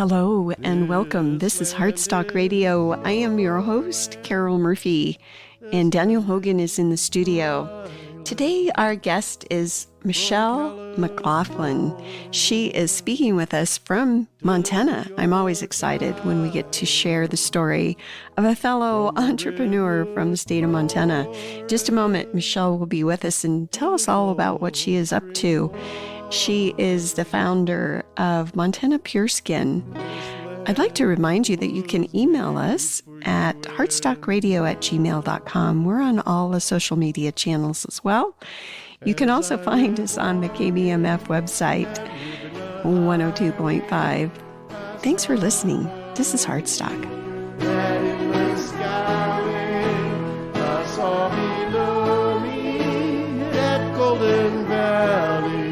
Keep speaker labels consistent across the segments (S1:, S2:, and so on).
S1: Hello and welcome. This is Heartstock Radio. I am your host, Carol Murphy, and Daniel Hogan is in the studio. Today, our guest is Michelle McLaughlin. She is speaking with us from Montana. I'm always excited when we get to share the story of a fellow entrepreneur from the state of Montana. Just a moment, Michelle will be with us and tell us all about what she is up to. She is the founder of Montana Pure Skin. I'd like to remind you that you can email us at heartstockradio@gmail.com. We're on all the social media channels as well. You can also find us on the KBMF website, 102.5. Thanks for listening. This is Heartstock.
S2: Golden Valley.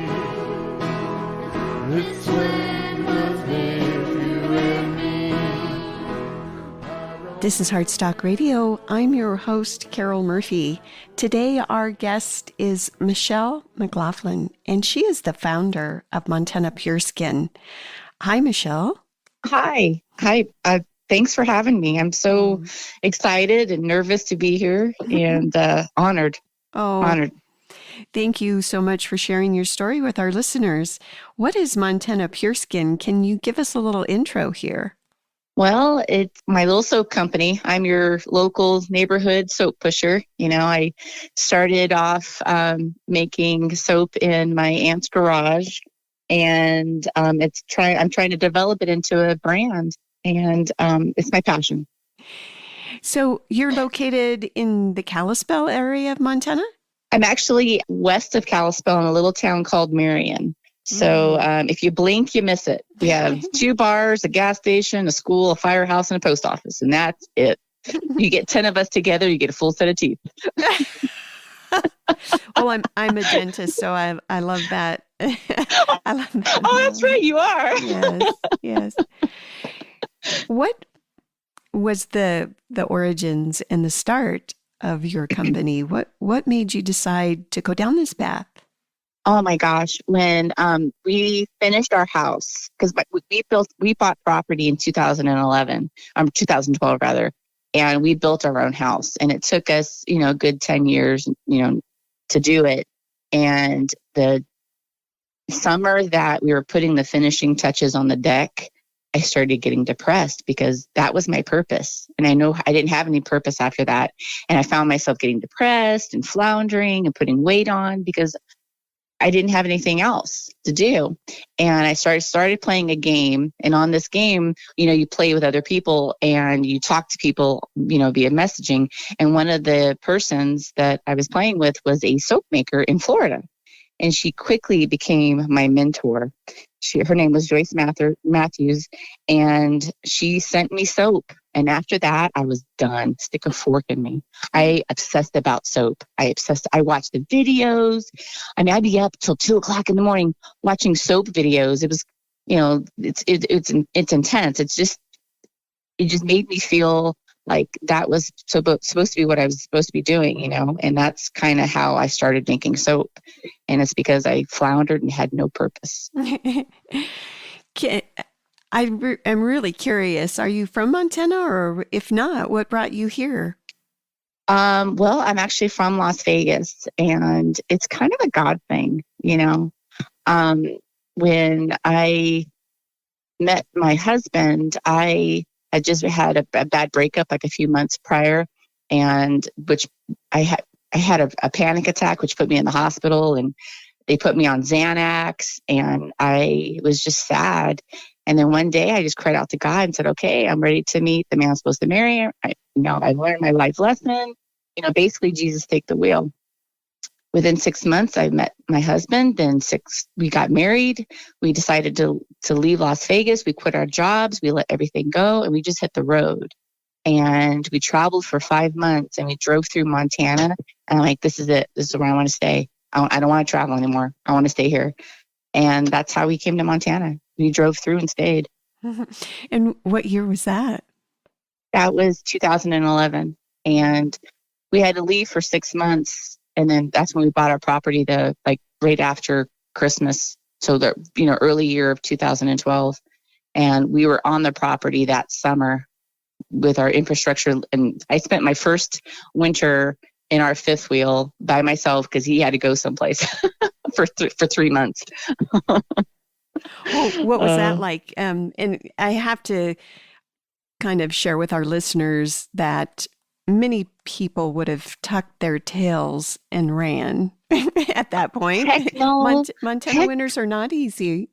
S2: It's sweet with me, you and me.
S1: This is Heartstock Radio. I'm your host, Carol Murphy. Today, our guest is Michelle McLaughlin, and she is the founder of Montana Pure Skin. Hi, Michelle.
S3: Hi. Thanks for having me. I'm so excited and nervous to be here and honored. Honored.
S1: Thank you so much for sharing your story with our listeners. What is Montana Pure Skin? Can you give us a little intro here?
S3: Well, it's my little soap company. I'm your local neighborhood soap pusher. You know, I started off making soap in my aunt's garage, and I'm trying to develop it into a brand, and it's my passion.
S1: So you're located in the Kalispell area of Montana?
S3: I'm actually west of Kalispell in a little town called Marion. So if you blink, you miss it. We have 2 bars, a gas station, a school, a firehouse, and a post office. And that's it. You get 10 of us together, you get a full set of teeth.
S1: Well, I'm a dentist, so I love that. I love that.
S3: Oh, that's right. You are.
S1: Yes. What was the origins and the start of your company? What made you decide to go down this path?
S3: Oh my gosh. When we finished our house, because we bought property in 2012 rather, and we built our own house, and it took us, a good 10 years, to do it. And the summer that we were putting the finishing touches on the deck, I started getting depressed because that was my purpose. And I know I didn't have any purpose after that. And I found myself getting depressed and floundering and putting weight on because I didn't have anything else to do. And I started playing a game. And on this game, you play with other people and you talk to people, via messaging. And one of the persons that I was playing with was a soap maker in Florida. And she quickly became my mentor. Her name was Joyce Matthews, and she sent me soap. And after that, I was done. Stick a fork in me. I obsessed about soap. I watched the videos. I'd be up till 2:00 in the morning watching soap videos. It was, it's intense. It just made me feel like that was supposed to be what I was supposed to be doing, and that's kind of how I started making soap. And it's because I floundered and had no purpose.
S1: I'm really curious. Are you from Montana, or if not, what brought you here?
S3: Well, I'm actually from Las Vegas, and it's kind of a God thing, When I met my husband, I just had a bad breakup like a few months prior, and which I had a panic attack, which put me in the hospital, and they put me on Xanax, and I was just sad. And then one day I just cried out to God and said, okay, I'm ready to meet the man I'm supposed to marry. I've learned my life lesson, basically Jesus, take the wheel. Within 6 months, I met my husband. Then we got married. We decided to leave Las Vegas. We quit our jobs. We let everything go, and we just hit the road. And we traveled for 5 months, and we drove through Montana. And I'm like, this is it. This is where I want to stay. I don't want to travel anymore. I want to stay here. And that's how we came to Montana. We drove through and stayed.
S1: And what year was that?
S3: That was 2011. And we had to leave for 6 months. And then that's when we bought our property right after Christmas. So the, early year of 2012. And we were on the property that summer with our infrastructure. And I spent my first winter in our fifth wheel by myself because he had to go someplace for 3 months.
S1: Well, what was that like? And I have to kind of share with our listeners that many people would have tucked their tails and ran at that point.
S3: Heck no.
S1: Montana winters are not easy.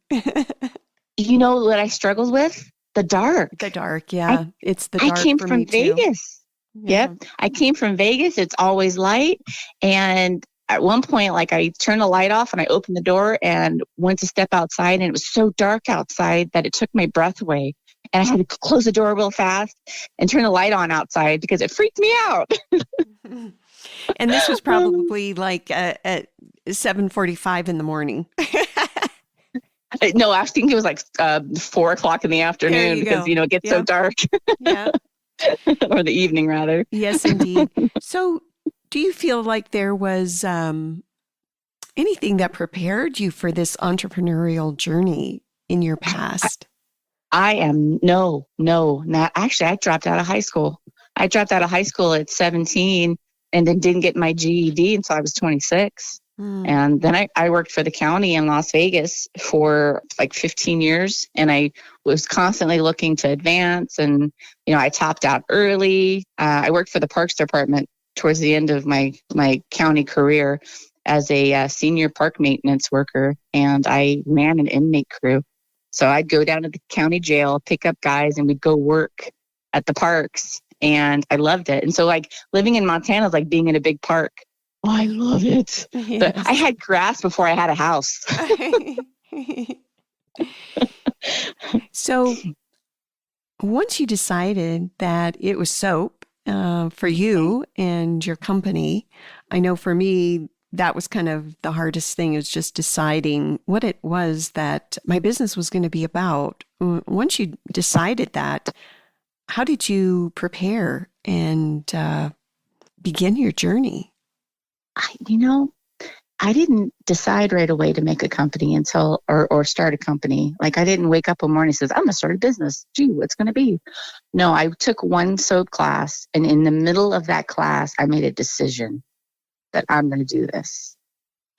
S3: You know what I struggled with? The dark.
S1: The dark, yeah. It's the dark.
S3: I came
S1: for
S3: from
S1: me too.
S3: Vegas.
S1: Yeah.
S3: Yep. I came from Vegas. It's always light. And at one point, like I turned the light off and I opened the door and went to step outside, and it was so dark outside that it took my breath away. And I had to close the door real fast and turn the light on outside because it freaked me out.
S1: And this was probably like at 7:45 in the morning.
S3: No, I think it was like 4 o'clock in the afternoon because, it gets so dark.
S1: Yeah.
S3: Or the evening, rather.
S1: Yes, indeed. So do you feel like there was anything that prepared you for this entrepreneurial journey in your past?
S3: No, not actually. I dropped out of high school. I dropped out of high school at 17 and then didn't get my GED until I was 26. And then I worked for the county in Las Vegas for like 15 years, and I was constantly looking to advance. And, I topped out early. I worked for the Parks Department towards the end of my county career as a senior park maintenance worker, and I ran an inmate crew. So I'd go down to the county jail, pick up guys, and we'd go work at the parks. And I loved it. And so like living in Montana is like being in a big park. Oh, I love it.
S1: Yes.
S3: But I had grass before I had a house.
S1: So once you decided that it was soap for you and your company, I know for me, that was kind of the hardest thing, is just deciding what it was that my business was going to be about. Once you decided that, how did you prepare and begin your journey?
S3: I didn't decide right away to make a company or start a company. Like I didn't wake up one morning and says, I'm going to start a business. Gee, what's going to be? No, I took one soap class, and in the middle of that class, I made a decision that I'm going to do this.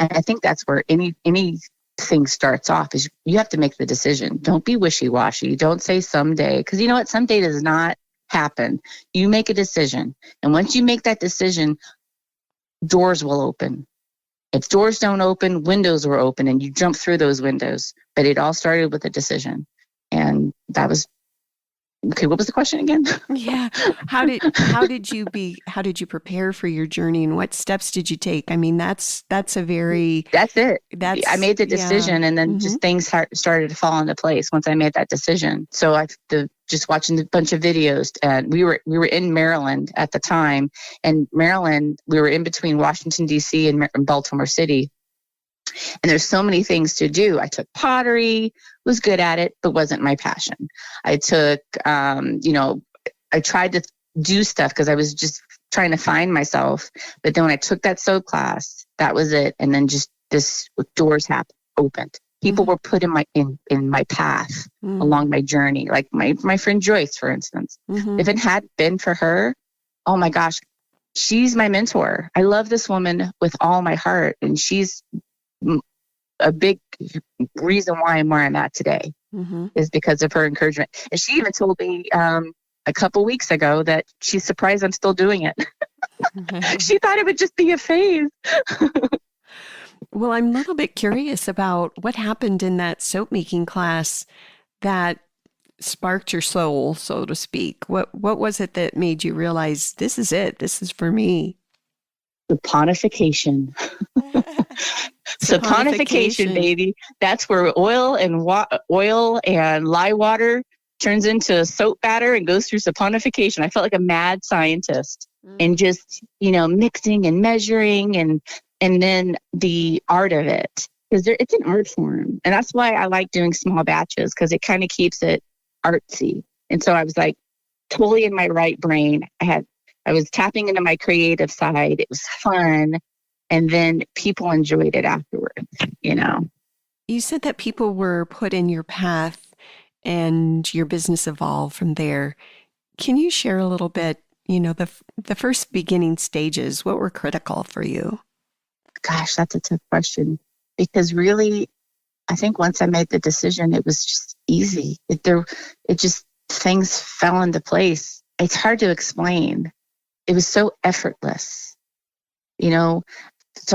S3: And I think that's where anything starts off, is you have to make the decision. Don't be wishy-washy. Don't say someday, because you know what? Someday does not happen. You make a decision. And once you make that decision, doors will open. If doors don't open, windows will open, and you jump through those windows. But it all started with a decision. And that was, okay, what was the question again?
S1: Yeah. How did you prepare for your journey, and what steps did you take? I mean, that's it.
S3: I made the decision, and then just things started to fall into place once I made that decision. So just watching a bunch of videos, and we were in Maryland at the time, and Maryland, we were in between Washington, D.C. and Baltimore City. And there's so many things to do. I took pottery, was good at it, but wasn't my passion. I took, I tried to do stuff because I was just trying to find myself. But then when I took that soap class, that was it. And then just doors opened. People were put in my path along my journey. Like my friend Joyce, for instance. If it hadn't been for her, oh my gosh, she's my mentor. I love this woman with all my heart, and she's a big reason why I'm where I'm at today is because of her encouragement. And she even told me a couple weeks ago that she's surprised I'm still doing it. She thought it would just be a phase.
S1: Well, I'm a little bit curious about what happened in that soap making class that sparked your soul, so to speak. What was it that made you realize this is it? This is for me?
S3: Saponification. Saponification, baby. That's where oil and lye water turns into soap batter and goes through saponification. I felt like a mad scientist and just, mixing and measuring and then the art of it, because it's an art form. And that's why I like doing small batches, because it kind of keeps it artsy. And so I was like totally in my right brain. I was tapping into my creative side. It was fun. And then people enjoyed it afterwards,
S1: You said that people were put in your path. and your business evolved from there. Can you share a little bit, the first beginning stages, what were critical for you?
S3: Gosh, that's a tough question, because really, I think once I made the decision, it was just easy. Things fell into place. It's hard to explain. It was so effortless, So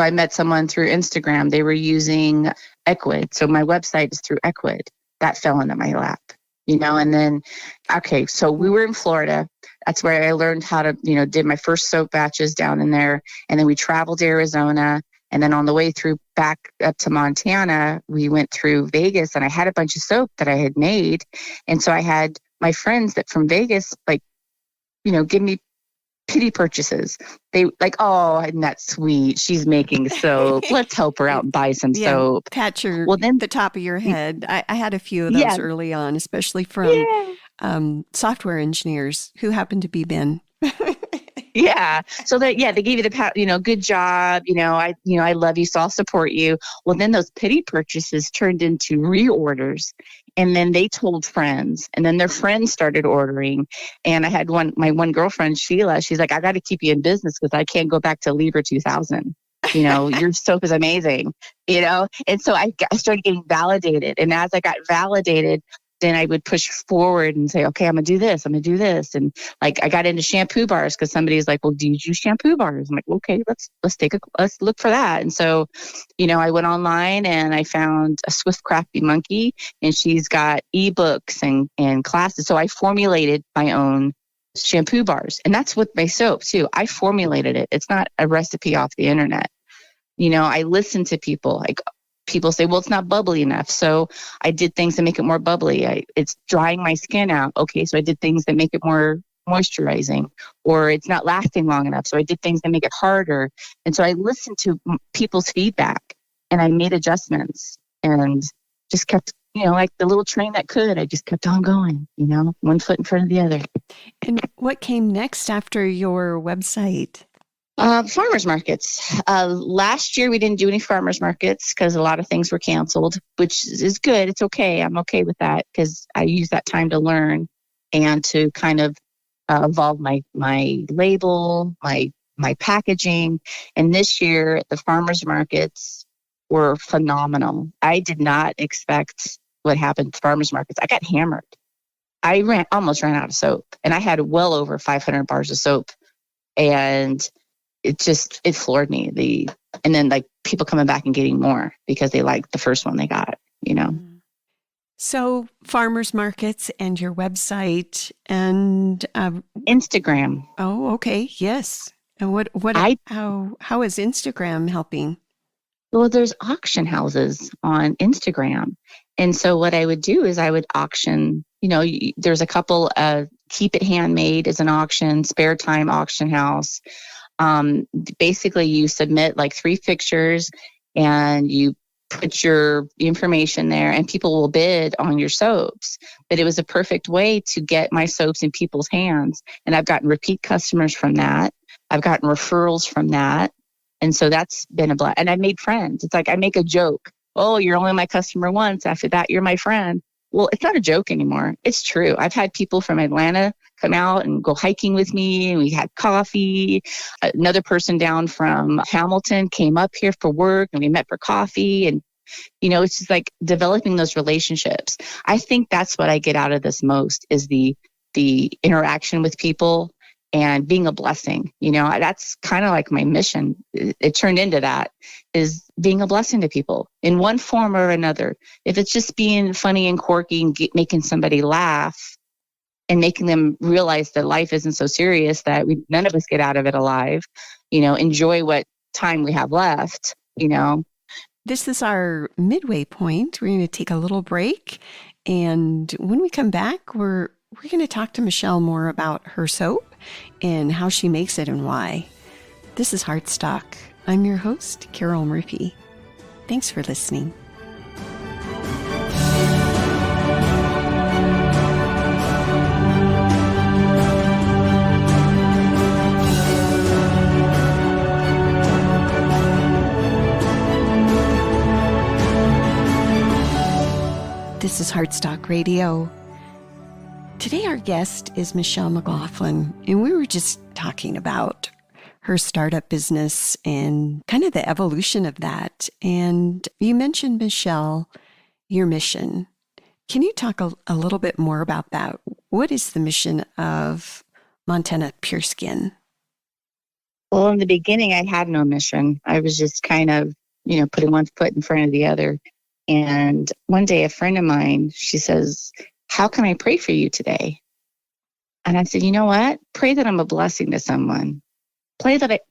S3: I met someone through Instagram. They were using Equid. So my website is through Equid. That fell into my lap, and then, okay, so we were in Florida. That's where I learned how to, did my first soap batches down in there. And then we traveled to Arizona. And then on the way through back up to Montana, we went through Vegas, and I had a bunch of soap that I had made. And so I had my friends that from Vegas, give me pity purchases. They like, oh, isn't that sweet? She's making soap. Let's help her out and buy some soap.
S1: Pat the top of your head. I had a few of those early on, especially from software engineers who happened to be men.
S3: Yeah. So they gave you the, good job. I love you, so I'll support you. Well, then those pity purchases turned into reorders, and then they told friends, and then their friends started ordering. And I had my one girlfriend, Sheila, she's like, I got to keep you in business because I can't go back to Libra 2000. Your soap is amazing, And so I started getting validated. And as I got validated, then I would push forward and say, okay, I'm going to do this. And I got into shampoo bars because somebody's like, well, do you use shampoo bars? I'm like, okay, let's look for that. And so, I went online and I found a Swift Crafty Monkey, and she's got ebooks and classes. So I formulated my own shampoo bars, and that's with my soap too. I formulated it. It's not a recipe off the internet. I listen to people. People say, well, it's not bubbly enough. So I did things to make it more bubbly. It's drying my skin out. Okay, so I did things that make it more moisturizing, or it's not lasting long enough. So I did things that make it harder. And so I listened to people's feedback, and I made adjustments, and just kept, like the little train that could, I just kept on going, one foot in front of the other.
S1: And what came next after your website?
S3: Farmers markets. Last year we didn't do any farmers markets because a lot of things were canceled, which is good. It's okay. I'm okay with that because I use that time to learn and to kind of evolve my label, my packaging. And this year the farmers markets were phenomenal. I did not expect what happened at farmers markets. I got hammered. I almost ran out of soap, and I had well over 500 bars of soap, and it floored me. And then people coming back and getting more because they liked the first one they got,
S1: So farmers markets and your website and
S3: Instagram.
S1: Oh, okay. Yes. And how is Instagram helping?
S3: Well, there's auction houses on Instagram. And so what I would do is I would auction, there's a couple of Keep It Handmade as an auction, Spare Time auction house. Basically you submit 3 pictures and you put your information there, and people will bid on your soaps. But it was a perfect way to get my soaps in people's hands. And I've gotten repeat customers from that. I've gotten referrals from that. And so that's been a blast. And I made friends. It's like I make a joke. Oh, you're only my customer once. After that, you're my friend. Well, it's not a joke anymore. It's true. I've had people from Atlanta come out and go hiking with me, and we had coffee. Another person down from Hamilton came up here for work, and we met for coffee. And, it's just like developing those relationships. I think that's what I get out of this most is the interaction with people and being a blessing. That's kind of like my mission. It turned into that, is being a blessing to people in one form or another. If it's just being funny and quirky and making somebody laugh and making them realize that life isn't so serious, that none of us get out of it alive, enjoy what time we have left,
S1: This is our midway point. We're going to take a little break. And when we come back, we're going to talk to Michelle more about her soap and how she makes it and why. This is Heartstock. I'm your host, Carol Murphy. Thanks for listening. This is Heartstock Radio. Today, our guest is Michelle McLaughlin, and we were just talking about her startup business and kind of the evolution of that. And you mentioned, Michelle, your mission. Can you talk a little bit more about that? What is the mission of Montana Pure Skin?
S3: Well, in the beginning, I had no mission. I was just kind of, putting one foot in front of the other. And one day, a friend of mine, she says, "How can I pray for you today?" And I said, "You know what? Pray that I'm a blessing to someone. Pray that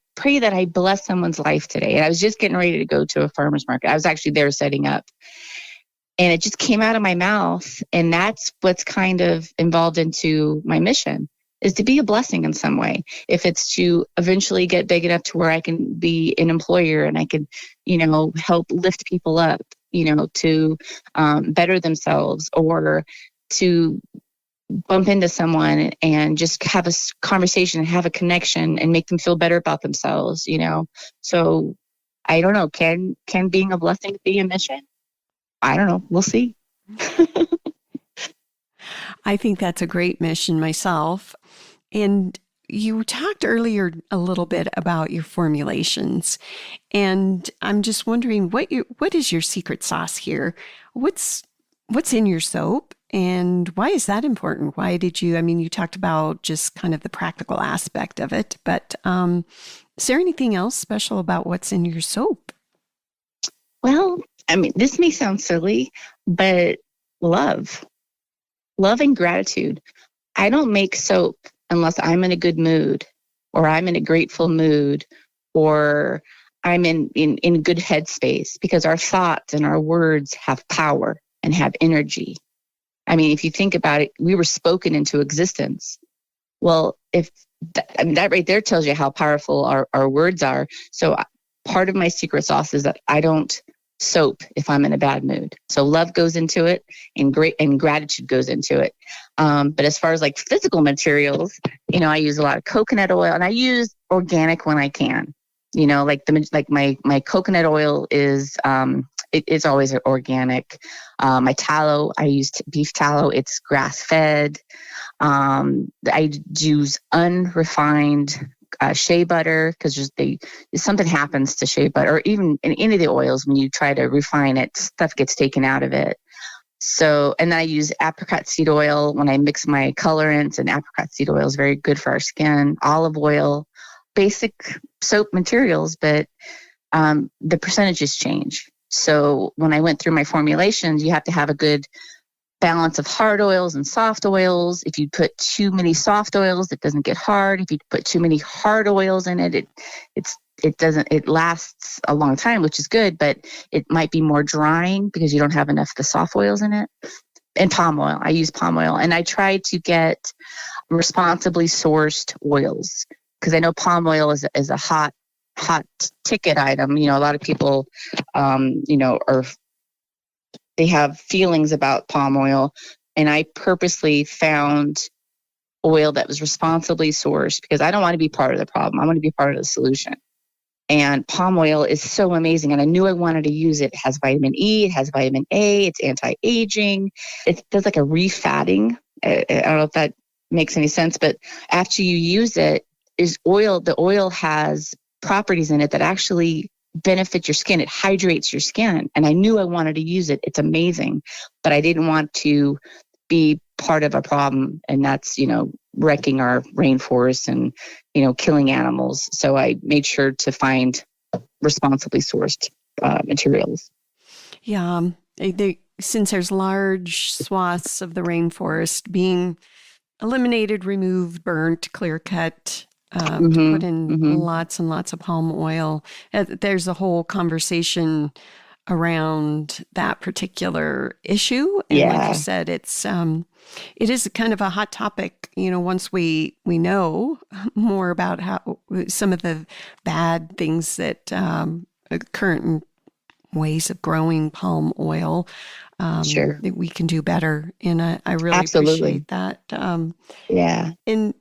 S3: I bless someone's life today." And I was just getting ready to go to a farmer's market. I was actually there setting up. And it just came out of my mouth. And that's what's kind of involved into my mission, is to be a blessing in some way. If it's to eventually get big enough to where I can be an employer and I can, help lift people up, to better themselves, or to bump into someone and just have a conversation and have a connection and make them feel better about themselves, So I don't know, can being a blessing be a mission? I don't know. We'll see.
S1: I think that's a great mission myself. And you talked earlier a little bit about your formulations. And I'm just wondering, what is your secret sauce here? What's in your soap? And why is that important? Why did you, you talked about just kind of the practical aspect of it, but is there anything else special about what's in your soap?
S3: Well, this may sound silly, but love and gratitude. I don't make soap unless I'm in a good mood, or I'm in a grateful mood, or I'm in a good headspace, because our thoughts and our words have power and have energy. If you think about it, we were spoken into existence. Well, if that right there tells you how powerful our words are. So part of my secret sauce is that I don't soap if I'm in a bad mood. So love goes into it, and gratitude goes into it. But as far as like physical materials, I use a lot of coconut oil, and I use organic when I can. My coconut oil is it's always organic. My tallow, I use beef tallow. It's grass fed. I use unrefined shea butter, because something happens to shea butter, or even in any of the oils, when you try to refine it, stuff gets taken out of it. So, and then I use apricot seed oil when I mix my colorants, and apricot seed oil is very good for our skin. Olive oil, basic soap materials, but the percentages change. So when I went through my formulations, you have to have a good balance of hard oils and soft oils. If you put too many soft oils, it doesn't get hard. If you put too many hard oils in it, it lasts a long time, which is good, but it might be more drying because you don't have enough of the soft oils in it. And palm oil, I use palm oil, and I try to get responsibly sourced oils, because I know palm oil is a hot ticket item. A lot of people, they have feelings about palm oil, and I purposely found oil that was responsibly sourced, because I don't want to be part of the problem. I want to be part of the solution. And palm oil is so amazing, and I knew I wanted to use it. It has vitamin E, it has vitamin A, it's anti-aging. It does like a refatting. I don't know if that makes any sense, but after you use it, the oil has properties in it that actually benefit your skin. It hydrates your skin. And I knew I wanted to use it. It's amazing. But I didn't want to be part of a problem. And that's, wrecking our rainforests and, killing animals. So I made sure to find responsibly sourced materials.
S1: Yeah. Since there's large swaths of the rainforest being eliminated, removed, burnt, clear cut, to put in lots and lots of palm oil. There's a whole conversation around that particular issue. And like you said, it is kind of a hot topic, once we know more about how some of the bad things that current ways of growing palm oil, that we can do better. And I really appreciate that. And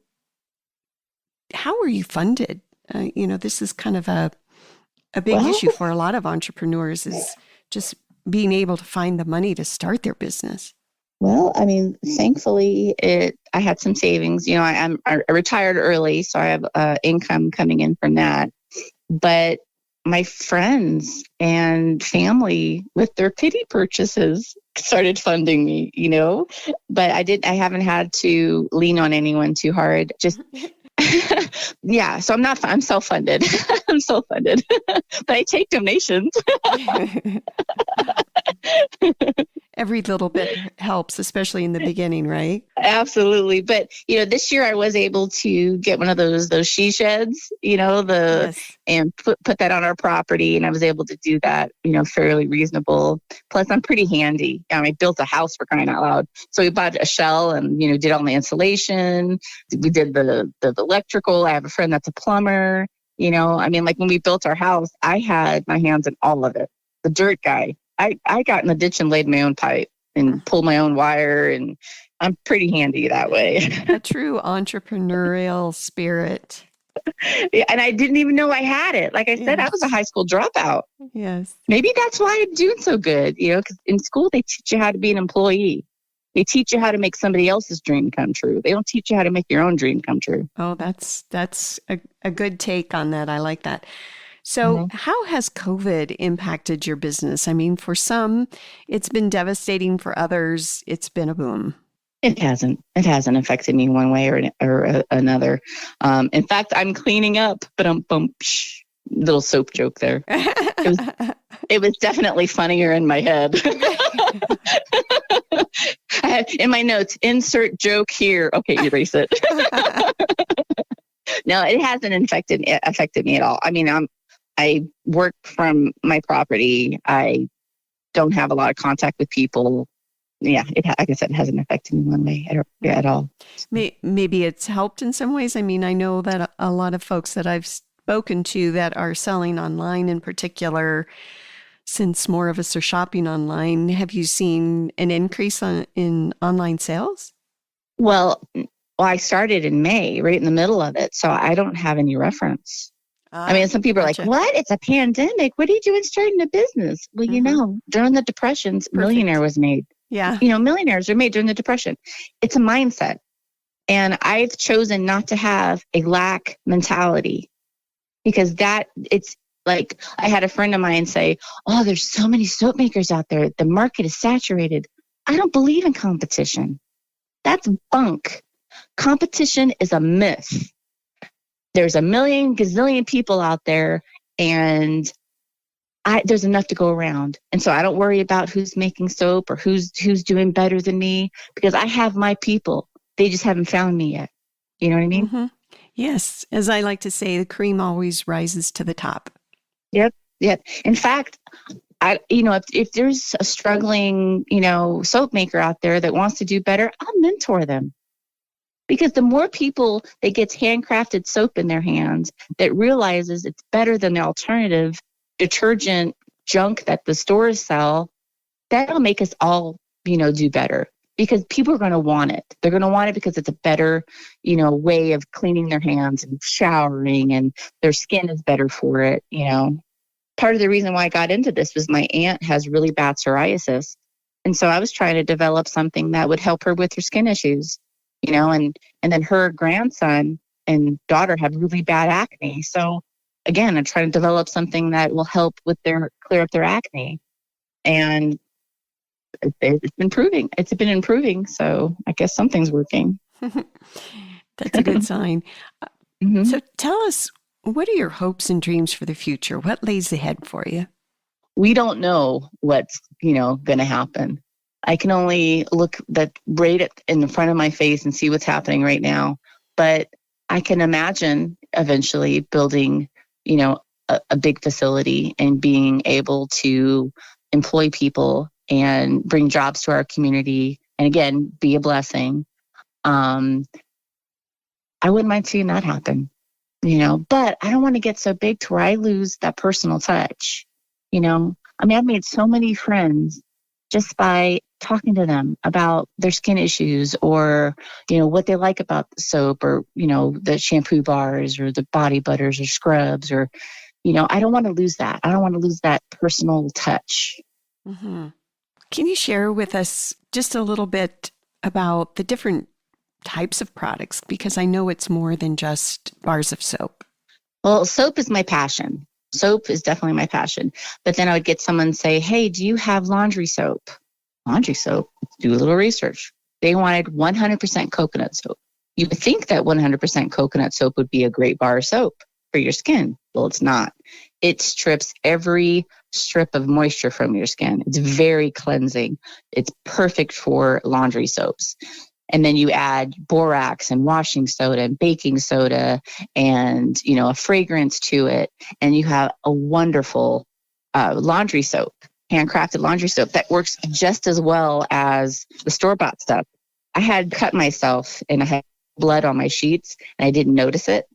S1: how are you funded? This is kind of a big issue for a lot of entrepreneurs, is just being able to find the money to start their business.
S3: Well, I mean, thankfully, I had some savings. You know, I retired early, so I have income coming in from that. But my friends and family, with their pity purchases, started funding me. You know, but I haven't had to lean on anyone too hard. Just yeah. So I'm self-funded. I'm self-funded, but I take donations.
S1: Every little bit helps, especially in the beginning, right?
S3: Absolutely. But, you know, this year I was able to get one of those she sheds, you know,
S1: Yes.
S3: and put that on our property. And I was able to do that, you know, fairly reasonable. Plus I'm pretty handy. I built a house, for crying out loud. So we bought a shell and, you know, did all the insulation. We did the electrical. I have a friend that's a plumber. You know, like when we built our house, I had my hands in all of it. The dirt guy. I got in the ditch and laid my own pipe and pulled my own wire, and I'm pretty handy that way.
S1: A true entrepreneurial spirit.
S3: Yeah, and I didn't even know I had it. Like I said, I was a high school dropout.
S1: Yes.
S3: Maybe that's why I'm doing so good, you know, because in school they teach you how to be an employee. They teach you how to make somebody else's dream come true. They don't teach you how to make your own dream come true.
S1: Oh, that's a good take on that. I like that. So how has COVID impacted your business? For some, it's been devastating. For others, it's been a boom.
S3: It hasn't. It hasn't affected me one way or another. In fact, I'm cleaning up, but little soap joke there. It was definitely funnier in my head. I had in my notes, insert joke here. Okay, erase it. No, it hasn't affected me at all. I work from my property. I don't have a lot of contact with people. Yeah, like I said, it hasn't affected me one way at all.
S1: Maybe it's helped in some ways. I know that a lot of folks that I've spoken to that are selling online in particular, since more of us are shopping online, have you seen an increase in online sales?
S3: Well, I started in May, right in the middle of it, so I don't have any reference. Some people are like, what? It's a pandemic. What are you doing starting a business? Well, you know, during the Depressions, Millionaire was made.
S1: Yeah.
S3: You know, millionaires are made during the Depression. It's a mindset. And I've chosen not to have a lack mentality, because it's like, I had a friend of mine say, oh, there's so many soap makers out there. The market is saturated. I don't believe in competition. That's bunk. Competition is a myth. There's a million gazillion people out there, and there's enough to go around. And so I don't worry about who's making soap or who's doing better than me, because I have my people. They just haven't found me yet. You know what I mean?
S1: Mm-hmm. Yes. As I like to say, the cream always rises to the top.
S3: Yep. In fact, if there's a struggling, soap maker out there that wants to do better, I'll mentor them. Because the more people that gets handcrafted soap in their hands that realizes it's better than the alternative detergent junk that the stores sell, that'll make us all, do better. Because people are going to want it. They're going to want it because it's a better, way of cleaning their hands and showering, and their skin is better for it, Part of the reason why I got into this was my aunt has really bad psoriasis. And so I was trying to develop something that would help her with her skin issues. And then her grandson and daughter have really bad acne. So again, I'm trying to develop something that will help with clear up their acne. And it's been improving. So I guess something's working.
S1: That's a good sign. So tell us, what are your hopes and dreams for the future? What lays ahead for you?
S3: We don't know what's, going to happen. I can only look right in the front of my face and see what's happening right now. But I can imagine eventually building, a big facility and being able to employ people and bring jobs to our community. And again, be a blessing. I wouldn't mind seeing that happen, but I don't want to get so big to where I lose that personal touch. I've made so many friends just by talking to them about their skin issues, or, what they like about the soap, or, the shampoo bars or the body butters or scrubs, or, I don't want to lose that. I don't want to lose that personal touch.
S1: Mm-hmm. Can you share with us just a little bit about the different types of products? Because I know it's more than just bars of soap.
S3: Well, soap is my passion. Soap is definitely my passion. But then I would get someone say, hey, do you have laundry soap? Laundry soap? Do a little research. They wanted 100% coconut soap. You would think that 100% coconut soap would be a great bar of soap for your skin. Well, it's not. It strips every strip of moisture from your skin. It's very cleansing. It's perfect for laundry soaps. And then you add borax and washing soda and baking soda and, a fragrance to it. And you have a wonderful laundry soap, handcrafted laundry soap that works just as well as the store-bought stuff. I had cut myself and I had blood on my sheets and I didn't notice it.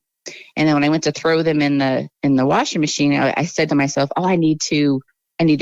S3: And then when I went to throw them in the washing machine, I said to myself, I need to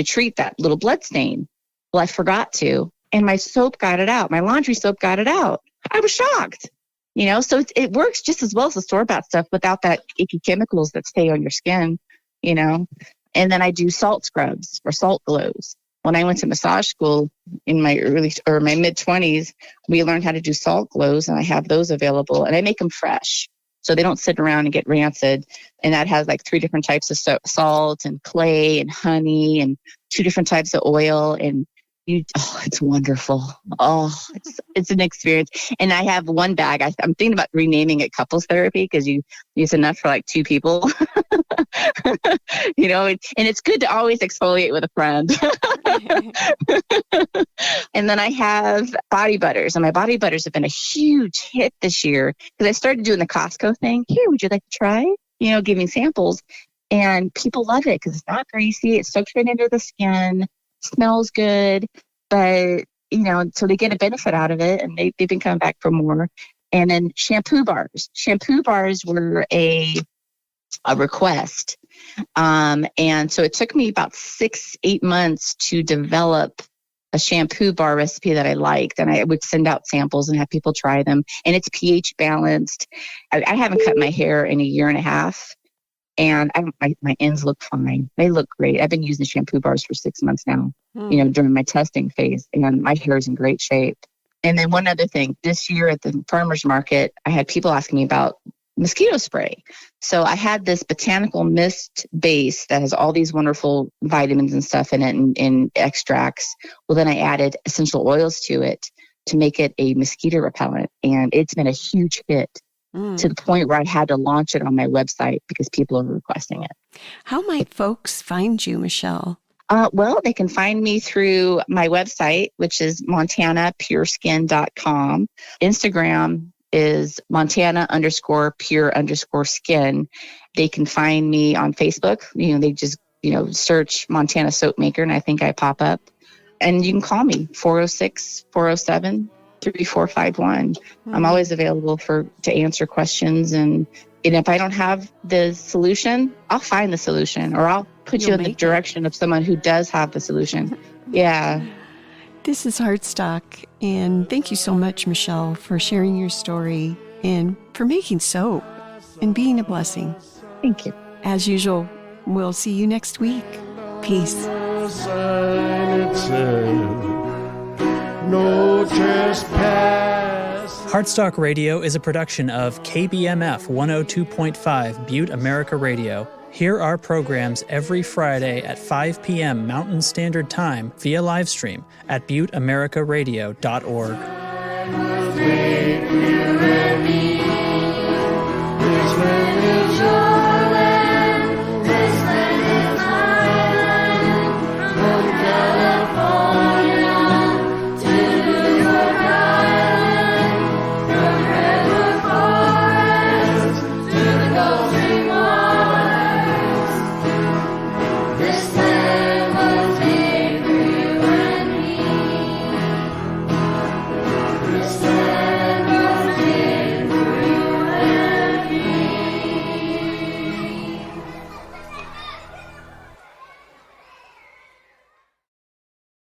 S3: treat that little blood stain. Well, I forgot to. And my soap got it out. My laundry soap got it out. I was shocked, so it works just as well as the store-bought stuff without that icky chemicals that stay on your skin, And then I do salt scrubs or salt glows. When I went to massage school in my my mid-20s, we learned how to do salt glows, and I have those available, and I make them fresh. So they don't sit around and get rancid. And that has like 3 different types of salt and clay and honey and 2 different types of oil. And it's wonderful. It's an experience. And I have one bag. I'm thinking about renaming it couples therapy because you use enough for like 2 people. And it's good to always exfoliate with a friend. And then I have body butters, and my body butters have been a huge hit this year because I started doing the Costco thing. Here, would you like to try? Giving samples, and people love it because it's not greasy. It soaks right into the skin, smells good, but so they get a benefit out of it, and they've been coming back for more. And then shampoo bars. Shampoo bars were a request. And so it took me about 6-8 months to develop a shampoo bar recipe that I liked. And I would send out samples and have people try them. And it's pH balanced. I haven't cut my hair in 1.5 years. And my ends look fine. They look great. I've been using shampoo bars for 6 months now, during my testing phase. And my hair is in great shape. And then one other thing, this year at the farmer's market, I had people asking me about mosquito spray. So I had this botanical mist base that has all these wonderful vitamins and stuff in it and extracts. Well, then I added essential oils to it to make it a mosquito repellent. And it's been a huge hit to the point where I had to launch it on my website because people are requesting it.
S1: How might folks find you, Michelle?
S3: Well, they can find me through my website, which is montanapureskin.com. Instagram is Montana_pure_skin. They can find me on Facebook. They just, search Montana Soap Maker, and I think I pop up. And you can call me 406-407-3451. I'm always available to answer questions. And if I don't have the solution, I'll find the solution, or I'll put you in the direction of someone who does have the solution. Yeah.
S1: This is Heartstock, and thank you so much, Michelle, for sharing your story and for making soap and being a blessing.
S3: Thank you.
S1: As usual, we'll see you next week. Peace.
S2: No trespass.
S4: Heartstock Radio is a production of KBMF 102.5 Butte America Radio. Hear our programs every Friday at 5 p.m. Mountain Standard Time via live stream at butteamericaradio.org.